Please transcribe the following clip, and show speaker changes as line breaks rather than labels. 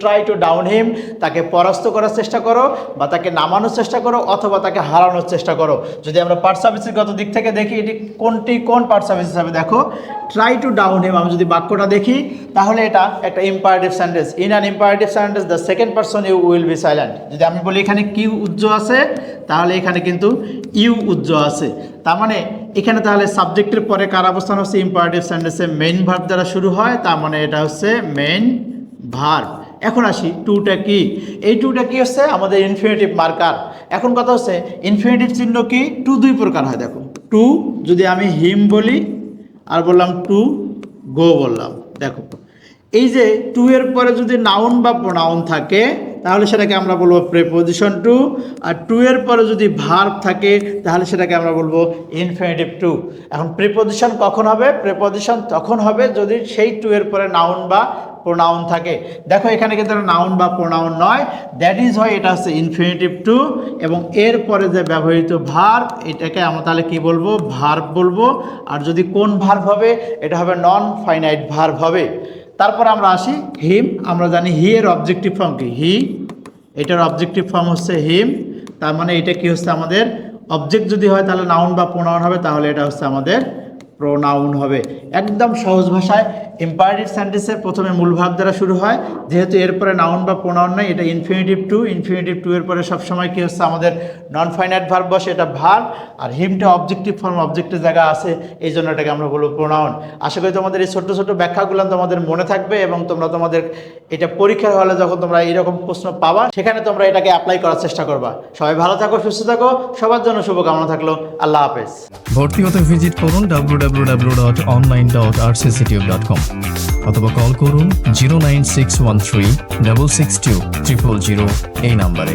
Try to down হিম, তাকে পরাস্ত করার চেষ্টা করো বা তাকে নামানোর চেষ্টা করো অথবা তাকে হারানোর চেষ্টা করো। যদি আমরা পার্ট সার্ভিসের দিক থেকে দেখি এটি কোন পার্ট সার্ভিস হিসাবে দেখো, ট্রাই টু ডাউন হিম আমি যদি বাক্যটা দেখি তাহলে এটা একটা imperative sentence. In an imperative sentence the second person you will be silent. যদি আমি বলি এখানে কিউ উজ্জ আছে তাহলে এখানে কিন্তু ইউ উজ্জ আছে, তার মানে এখানে তাহলে সাবজেক্টের পরে কার অবস্থান হচ্ছে ইম্পারেটিভ সেন্টেন্সে মেইন ভার্ব দ্বারা শুরু হয়, তার মানে এটা হচ্ছে মেইন ভার্ব। এখন আসি টুটা কি, এই টুটা কি হচ্ছে আমাদের ইনফিনিটিভ মার্কার। এখন কথা হচ্ছে ইনফিনিটিভ চিহ্ন কি, টু দুই প্রকার হয়। দেখো টু যদি আমি হিম বলি আর বললাম টু গো বললাম, দেখো এই যে টু এর পরে যদি নাউন বা প্রোনাউন থাকে তাহলে সেটাকে আমরা বলবো প্রিপোজিশন টু, আর টু এর পরে যদি ভার্ব থাকে তাহলে সেটাকে আমরা বলবো ইনফিনিটিভ টু। এখন প্রিপোজিশন কখন হবে, প্রিপোজিশন তখন হবে যদি সেই টু এর পরে নাউন বা প্রোনাউন থাকে। দেখো এখানে কিন্তু নাউন বা প্রোনাউন নয়, দ্যাট ইজ হয় এটা হচ্ছে ইনফিনিটিভ টু, এবং এর পরে যে ব্যবহৃত ভার্ব এটাকে আমরা তাহলে কি বলবো, ভার্ব বলবো। আর যদি কোন ভার্ব হবে, এটা হবে নন ফাইনাইট ভার্ব হবে। তারপর আমরা আসি হিম, আমরা জানি হি এর অবজেক্টিভ ফর্ম কি, হি, এটার অবজেক্টিভ ফর্ম হচ্ছে হিম, তার মানে এটা কি হচ্ছে আমাদের অবজেক্ট যদি হয় তাহলে নাউন বা প্রোনাউন হবে, তাহলে এটা হচ্ছে আমাদের প্রোনাউন হবে। একদম সহজ ভাষায় ইম্পারেটিভ সেন্টেন্সের প্রথমে মূল ভার্ব দ্বারা শুরু হয়, যেহেতু এরপরে নাউন বা প্রোনাউন নাই, এটা ইনফিনিটিভ টু, ইনফিনিটিভ টু এর পরে সবসময় কি হচ্ছে আমাদের নন ফাইনাইট ভার্ব বসে, এটা ভার্ব। আর হিমটা অবজেক্টিভ ফর্ম, অবজেক্টের জায়গা আছে, এই জন্য এটাকে আমরা বলবো প্রোনাউন। আশা করি তোমাদের এই ছোট্ট ছোট্ট ব্যাখ্যাগুলো তোমাদের মনে থাকবে এবং তোমরা তোমাদের এটা পরীক্ষার হলে যখন তোমরা এইরকম প্রশ্ন পাবা সেখানে তোমরা এটাকে অ্যাপ্লাই করার চেষ্টা করবা। সবাই ভালো থাকো, সুস্থ থাকো, সবার জন্য শুভকামনা থাকলো। আল্লাহ হাফেজ।
ভর্তি হতে ভিজিট করুন www.online.rcctube.com অথবা কল করুন 09613 662 000 এই নাম্বারে।